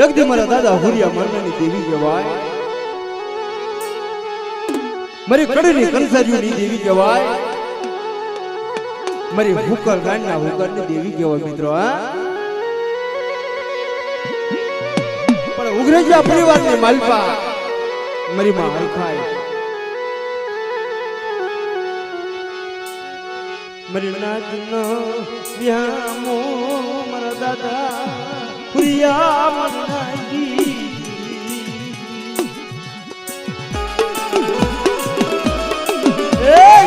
એક દી મારા દાદા હુરિયા મારનાની દેવી કહેવાય, મારી કડીની કંસારીઓની દેવી કહેવાય, મારી હુકર ગાંડના હુકરની દેવી કહેવાય મિત્રો. પણ ઉગ્રજા પરિવારની માલપા મારી માં હરખાય, મારી નાચનો વ્યામો મારા દાદા હુરિયા મારનાની.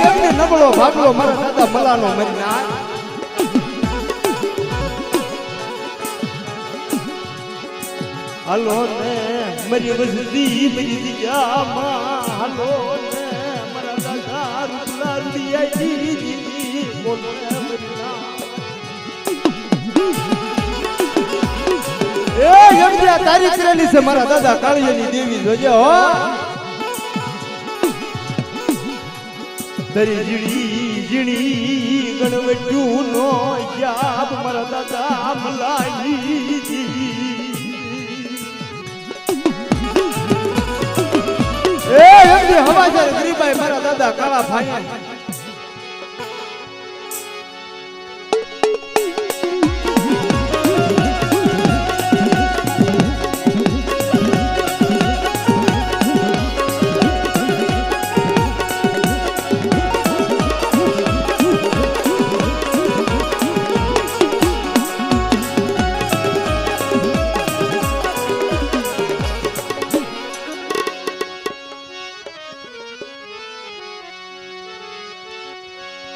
એમને નબળો ભાગલો મારા દાદા મલાનો મારી નાચ. હાલો ને મારી વસતી મારી દિયામાં, હાલો ને મારા દાદા રૂપલા રૂડિયાજી બોલો ને મારી નાચ. એમને તારી કરેલી છે મારા દાદા કાળિયાની દેવી જોજો હો. તરી જીણી જીણી ગણવટ્યું નો યાદ મારા દાદા મલાઈ. એમની હવાજાર ગરીબાઈ મારા દાદા કાળા ભાઈ.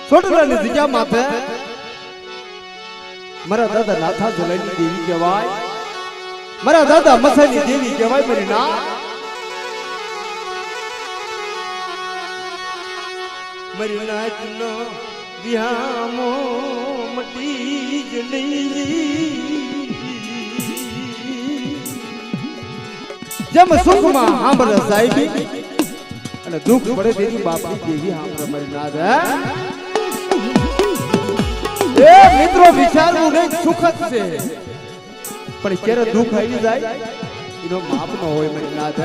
છોટલાની જગ્યા માથે મારા દાદા નાથા જલાઈની દેવી કહેવાય, મારા દાદા મસાની દેવી કહેવાય મારી ના. મારી નાચનો વિહામો મટી જ નહીં, જેમ સુખમાં સાંભળે સાહેબી અને દુઃખ પડે તેની બાપની દેવી સાંભળે મારી નાથ. એ મિત્રો વિચારવું નહીં સુખ જ છે, પણ ક્યારે દુઃખ આવી જાય એનો માપ ન હોય મારી નાથ.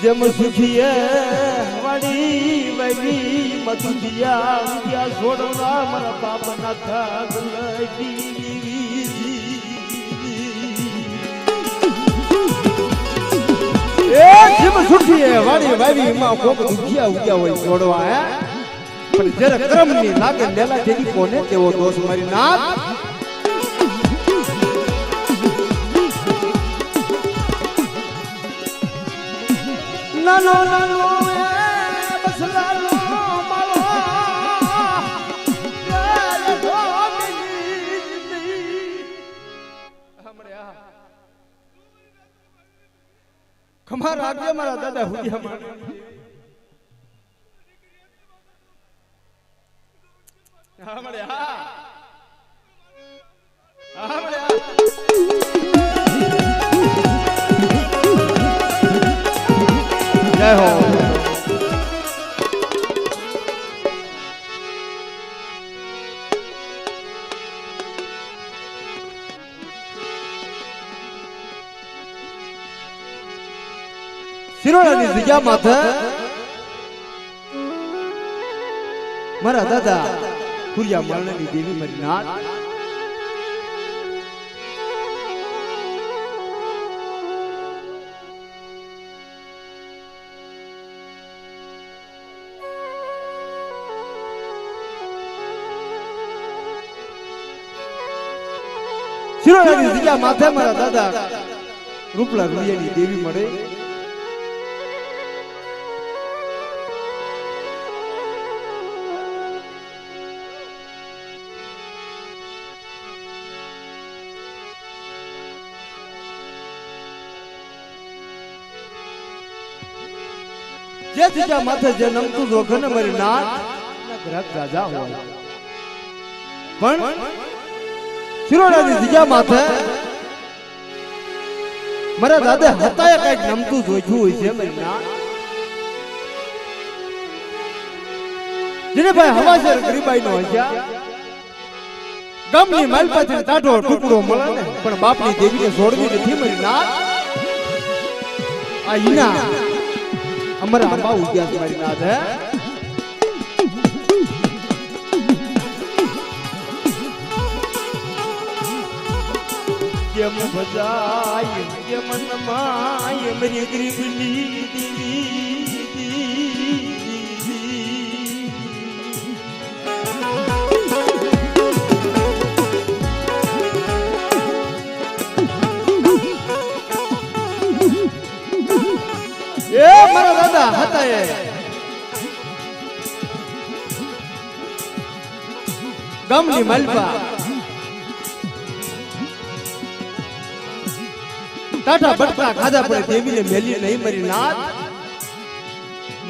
જેમ સુખીએ વાડી વૈવી મધુજિયા વિદ્યા છોડવા મારા બાપ નાથા જેમ સુખીએ વાડી વાવી માં કોક દુખિયા ઉગ્યા હોય છોડવા, પણ જ્યારે કર્મની લાગે લેલા જેની કોને તેવો દોષ મારી નાથ. નાનો નાનો બસલાનો માળો ખમા રાખજે મારા દાદા હુડિયા માર. હા મળે હા હા મળે હા. જય હો. શિરોડાની જગ્યા માથે મારા દાદા હુરિયા મારનાની દેવી મારી નાથ. શિરોડાની જગ્યા માથે મારા દાદા રૂપલા રૂડિયાની દેવી મળે. જે જગ્યા માથે જે નમતું જોખન મારી નાથ ગ્રાહક રાજા હોય, પણ શિરોડાની જગ્યા માથે મારા દાદા હતા કઈક નમતું જોઈતું હોય છે મારી નાથ. દિનેભાઈ હવાસર ગરીબાઈ નો હજા ગામની માલપાથી ટાઢો ટુકડો મળે ને પણ બાપની દેવીને છોડવી નથી મારી નાથ આ ઈના અમારા અંબા ઉગ્યા મારી નાથ હે કેમ બજાય કેમ મનમાય મારી ગરીબની એ મારા દાદા હતા એ ગામની માલપા ટાટા બટકા ખાધા પડે દેવીને મેલી નહીં મારી નાથ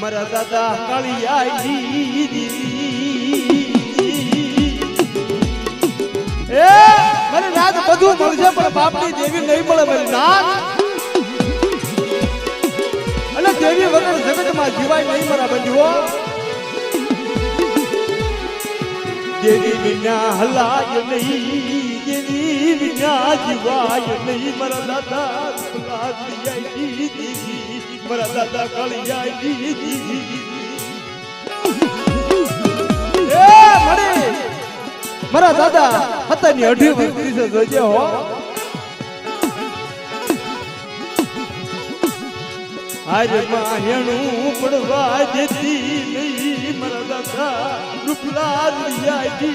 મારા દાદા કાળી આઈ એ મારી નાથ બધું મળશે પણ બાપની દેવી નહીં મળે મારી નાથ અને દેવી વગર જગતમાં જીવાય નહીં મારા બંધુઓ દેવી વિના હલાય નહીં દેવી વિના જીવાય નહીં મારા દાદા મારા દાદા કાળિયાઈ મારા દાદા હતા ની 18 વર્ષ જોજે હો આરે માહેણું પડવા દેતી નહીં મારા દાદા રૂપલા લિયાઈ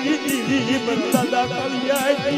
મારા દાદા કાળિયાઈ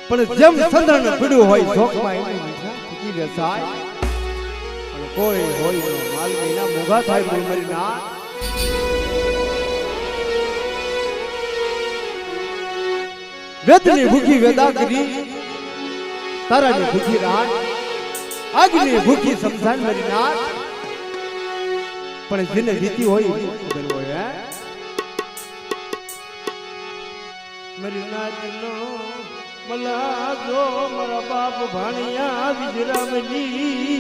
પણ જેમ સંદન પીડ્યું હોય શોકમાં એની ઈચ્છા વેસાય પણ કોઈ હોય માલ મહિના મોઘા થાય મારી ના વેદની ભૂખી વેદાગરી તારાની ભૂખી રાત આગની ભૂખી સમજાન મારી નાથ પણ જેને વીતી હોય ખબર હોય હે મારી નાથનો મલા જો મારા બાપ ભાણિયા વિજરામની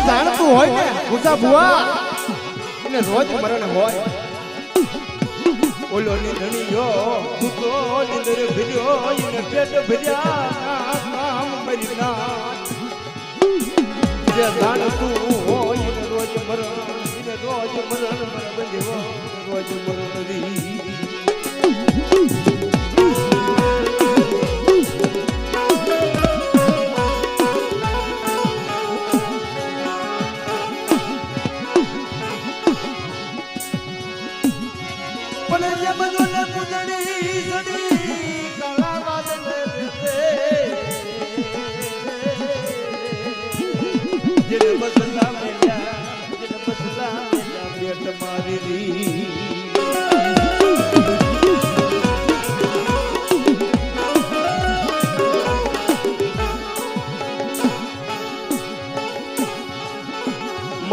જાણતું હોય ને ગુસા બુઆ એને રોજ મરણ હોય ઓલો ની ધણીયો તું તો નિંદર ભર્યો એને પેટ ભર્યા કામ કરી ના જે જાણતું હોય એને રોજ મરણ મર બંધેવો રોજ મરણ રી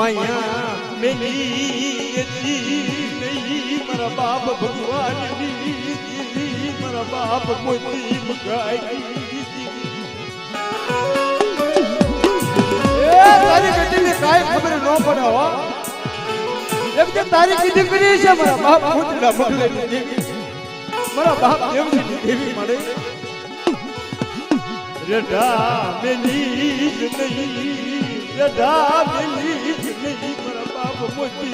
माया मेरी नहीं मारा बाप भगवान मारा बाप मोती मगाई तारी बेटी ने काई खबर न पड़ा हो जब तक तारी की दीकरी છે મારા બાપ પૂતળા પગલે દેવી મારા બાપ દેવજી દેવી મળે રડા મેલી જ નહીં રડા મેલી જ નહીં મારા બાપ મોતી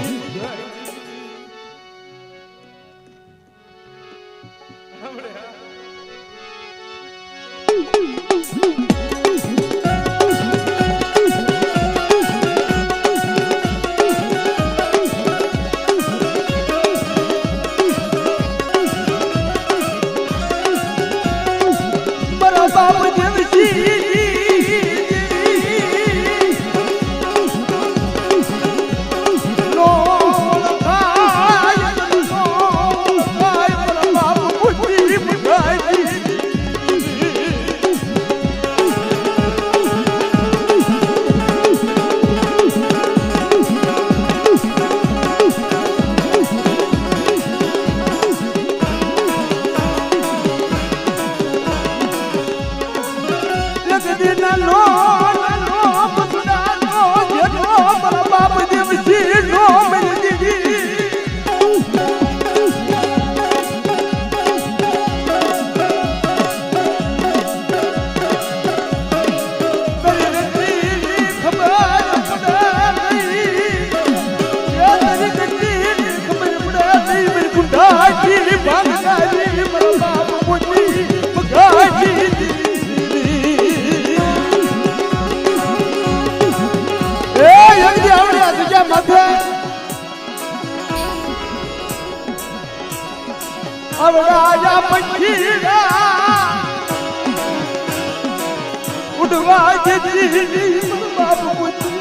अब राजा पंछीरा उड़वा के दिली बाप मुझे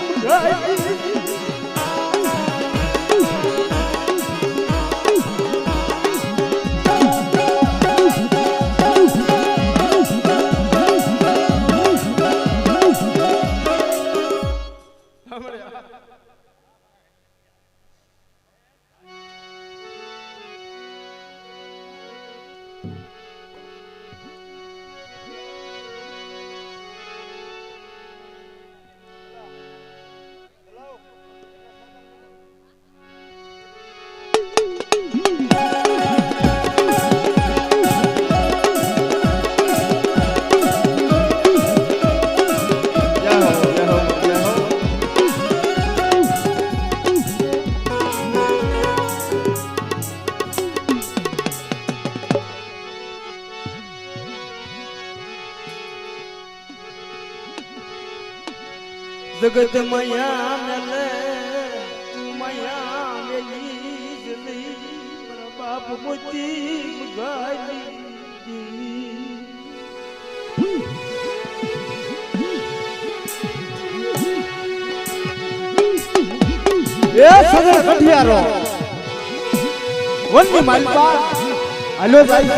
जगत माया मेले तू माया मेली जली मेरा बाप मोती मगाई ए सदर कठियारो वन्नी मालपा हेलो जाई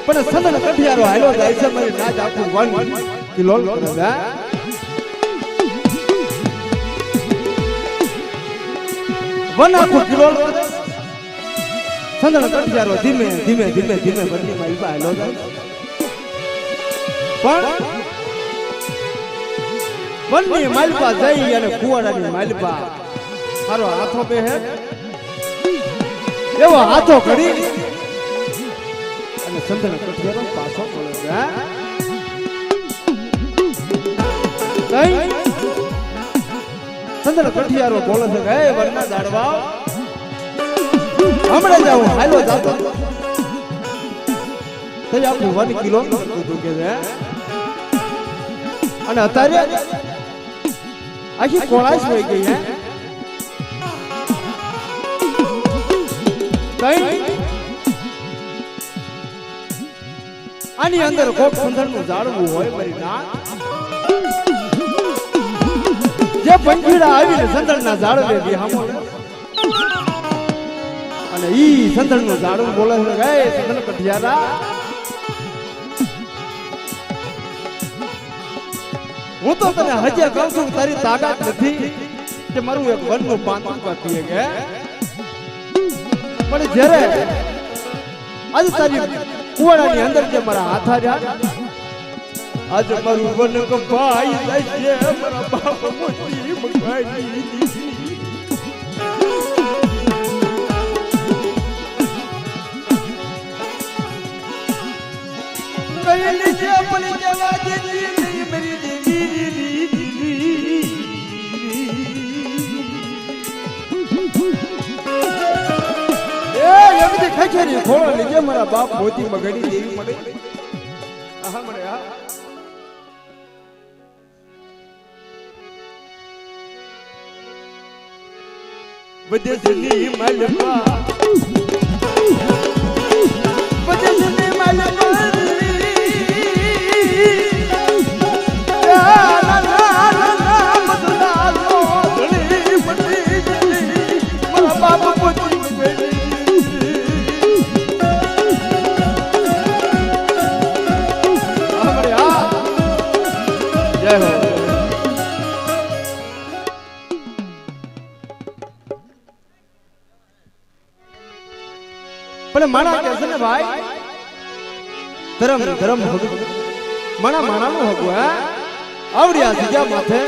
પણ સદન કઠિયારો હાલો જાય છે મારી નાચ આખું 1 કિલો કરે વન આખું કિલો સદન કઠિયારો ધીમે ધીમે ધીમે ધીમે બની માલપા હાલો જાય પણ વનની માલપા જઈ અને કુવાડાની માલપા મારો હાથો બેહે એવો હાથો ઘડી સંતન કઠિયારો પાછો પડે છે સંતન કઠિયારો બોલે છે કે હે વરના દાડવા હમણાં જાઉં હાલો જાતો તો આખું 1 કિલોમીટર દૂર કે છે અને અત્યારે આખી કોળાશ હોઈ ગઈ હે કઈ આની અંદર કોક સુંદરનું ઝાડવું હોય મારી ના જે પંખીડા આવીને સંદળના ઝાડવે બેહામો અને ઈ સંદળનું ઝાડવું બોલે છે કે એ સંદળ કઠિયારા હું તો તને હજે કહું છું તારી તાકાત નથી કે મારું એક વનનું પાંતું કાપીએ કે પણ જ્યારે આજ તારી કુવાડાની અંદર જે મારા હાથ રહ્યા આજે મારું વન કપાઈ જાય છે મારા બાપ મોટી મગાઈ કઈ લીજે પણ જવા દેતી નહીં મેરી દેવી એ એમની ખચેરી ખોળો લીજે મારા બાપ મોતી મગડી દેવી મળે આહા મળે આ બદેસની માલપા બદેસની માલપા પણ માણા કે છે ને ભાઈ ધરમ ધરમ હગું માણા માણાનું હગું હે આવડિયા સીજા માથે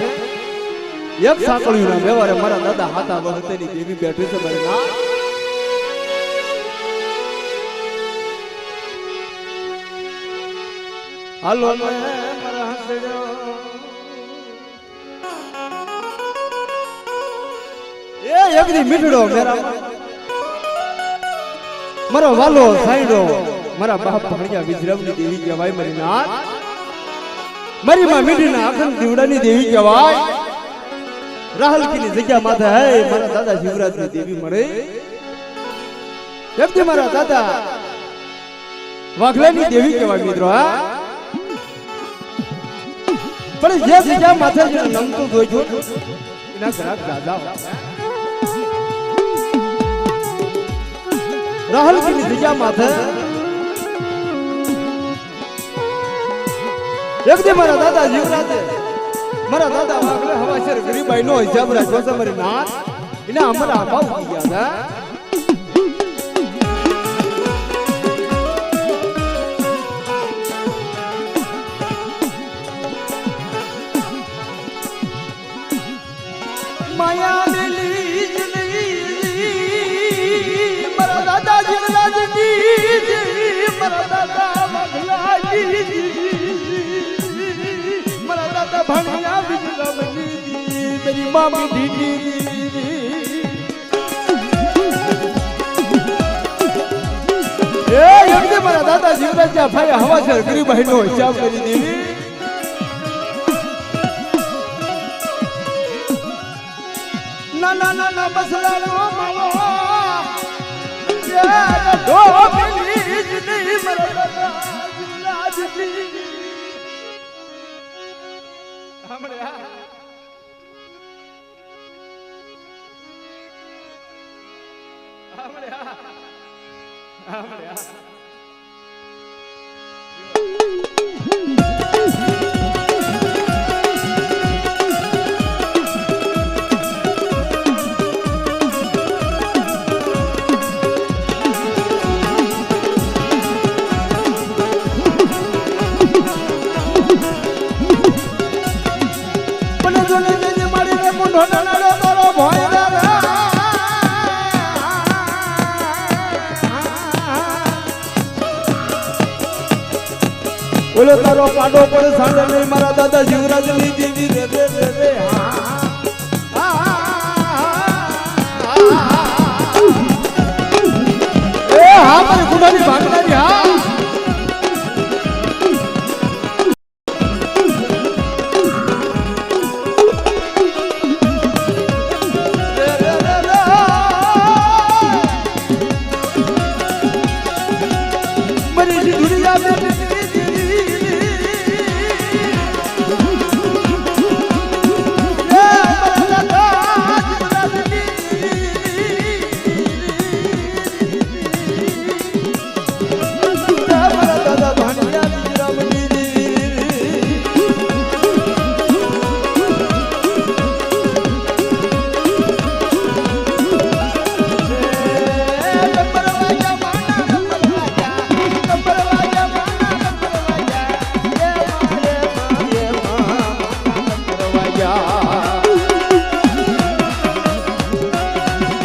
એક સાંકળ્યું ના વ્યવહારે મારા દાદા હાથા વખતેની દેવી બેઠી છે મારી ના હાલો ને મારા હસડો એ એકદી મીઠડો મેરા મારો વાલો સાઈડો મારા બાપ ભણ્યા વિજરાવની દેવી કહેવાય મારી નાથ મારી માં મીઠીના અખંડ દીવડાની દેવી કહેવાય રાહલકીની જગ્યા માથે હે મારા દાદા શિવરાજની દેવી મળે એકદી મારા દાદા વાઘલાની દેવી કહેવાય મિત્રો હા પણ જે જગ્યા માથે જે નમતું જોઈજો એના ઘણા દાદા રાહલ की जगह माथे एक दिन मारा दादा जीवराज मारा दादा वागले हवाशर गरीबाई नो हिसाब राखो से मारी नाथ इन्हें हमारा अभाव किया था माया मेरी मामी दीदी ये मारा दादा जीवराज भाई हवा से गरीब बहनों हिसाब मेरी देवी ना ना ना ना मसला नो मामा ये दो प्लीज नहीं मारा दादा जीवराज जी हमरे बोलो तारो पाडो पर सांडे नहीं मारा दादा जीवराज नी देवी रे रे रे रे ए हां मारी गुडानी भागनारी हां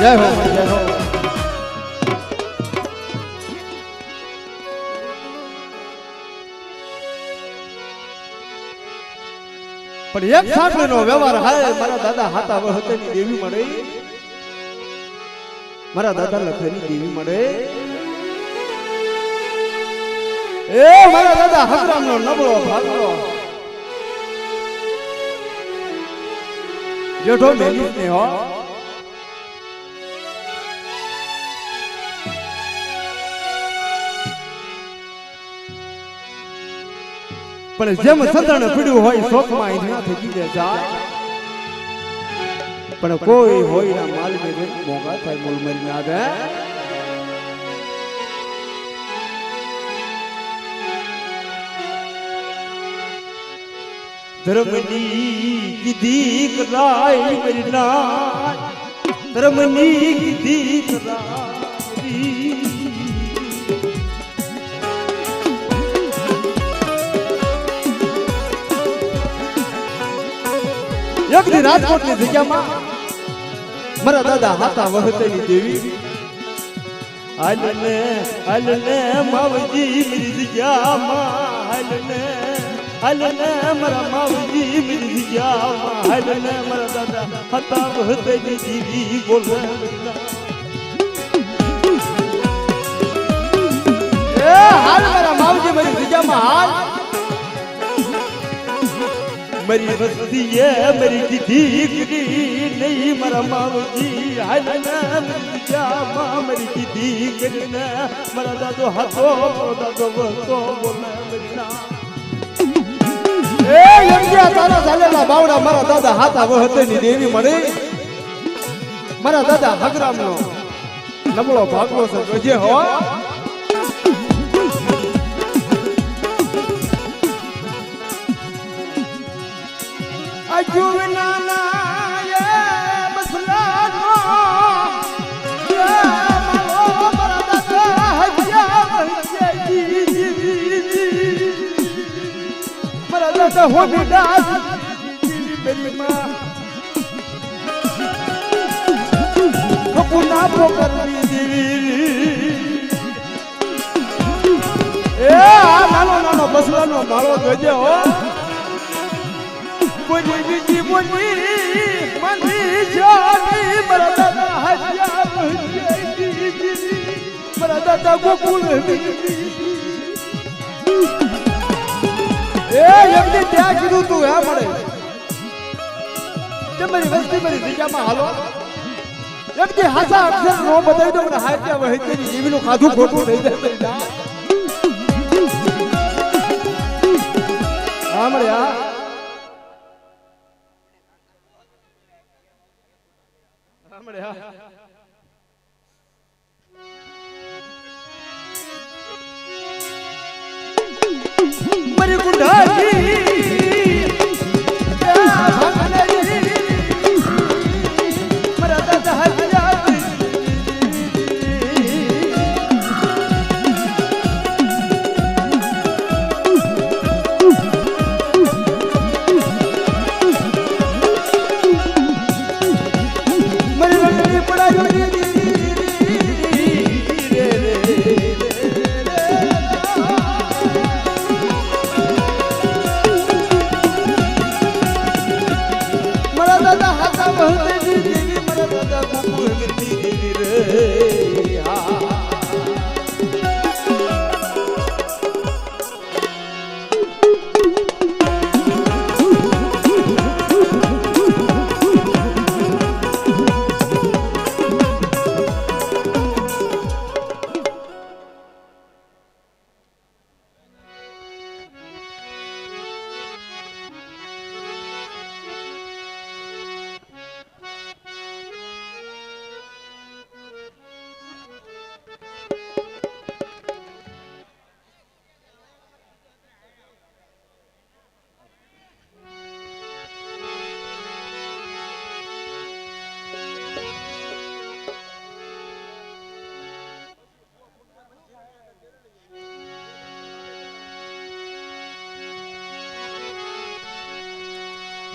જય હો જય હો. પણ એક સાંકળીનો વ્યવહાર હાય મારા દાદા હાથા વહતેની દેવી મળે, મારા દાદા લખેની દેવી મળે. એ મારા દાદા હકરામનો નબળો ભાગલો જેઠો મેલી ને હો. પણ જેમ સંતણ પીડ્યું હોય શોકમાં ઈંધણા થઈ જાય, પણ કોઈ હોય ના માલ ને મોંઘા થાય મૂળ મરી ના દે. ધર્મની કીધી કરાય મરી ના, ધર્મની કીધી કરાય. એક દી રાજકોટની જગ્યામાં મારા દાદા હાથા વહતેની દેવી હાલને માવજી મારી જગ્યામાં, હાલને મારા માવજી મારી જગ્યામાં, હાલને મારા દાદા હાથા વહતેની દેવી બોલે. એ હાલ મારા માવજી મારી જગ્યામાં, હાલ મરી વસ્તી એ મરી કીધી નહીં મારા માવજી, હાલના જામાં મરી કીધી કરીને મારા દાદો હતો દાદો વસ્તો બોલે મરીના. એ યંગ્યા તારા ચાલેલા બાવડા મારા દાદા હાથા વહતેની દેવી મળે, મારા દાદા હગરામનો નબળો ભાગલો છે જે હો. હો બેટા પુના પોકરવી દેવી. એ આ નાનો નાનો બસલાનો માળો જોજે હો. બોલી બીજી બોલી મંદી જાની મારા દાદા હજ્યા મારા દાદા ગોકુલ. એ એમની ત્યાં કીધું તું હે મળે મારી વસ્તી મારી જગ્યામાં હાલો. એમની હાસા અક્ષર નો બતાવી દો મને હાજ્યા વહેતી જીવીનું ખાધું ખોટું થઈ જાય. હા મળે હા મળે હા. મરી ગુંડાજી મારા દાદા હજાર મરી લગડી પડાયો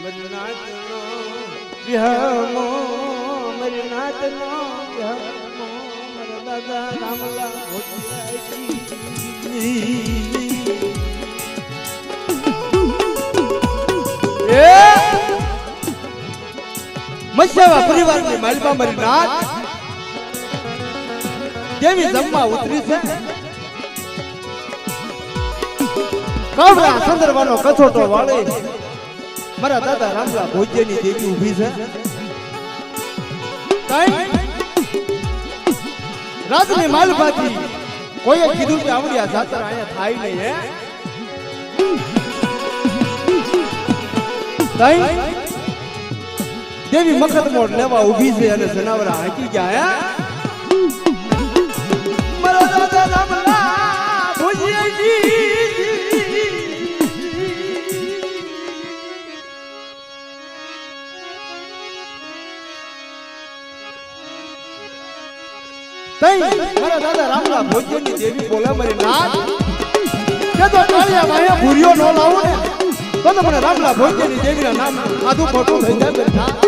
મરનાથનો વિહમો મરનાથનો દાદા રામલા મસ્યાવા પરિવારની માલપા મારી નાથ કેવી જમવા ઉતરી છે કાવડા સંદર્ભનો કથોટો વાળે મારા દાદા રામલા ભોજ્યની દેવી ઊભી છે રાજની માલપાથી કોઈએ કીધું કે આવડિયા જાતર અહીંયા થાય નહીં હે દેવી મખત મોડ લેવા ઊભી છે અને જનાવરા હાકી ગયા હે મારા દાદા રામલા ભોજ્યજી મારા દાદા રામલા ભોજ્યની દેવી બોલે મારી નાથ કે તો ટાળિયા માયા ભૂરિયો નો લાવો ને તો મને રામલા ભોજ્યની દેવીના નામ આદુ મોટું થઈ જાય મારી નાથ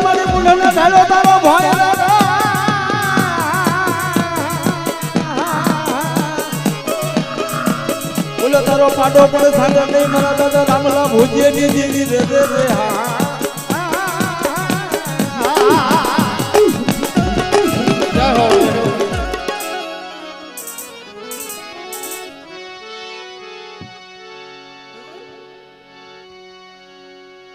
મારી મુંડના ઢાલો તારો ભાઈ તારો પાડો પડે સાગર નહીં મારા દાદા રામલા ભોજ્યની દેવી રે રે હા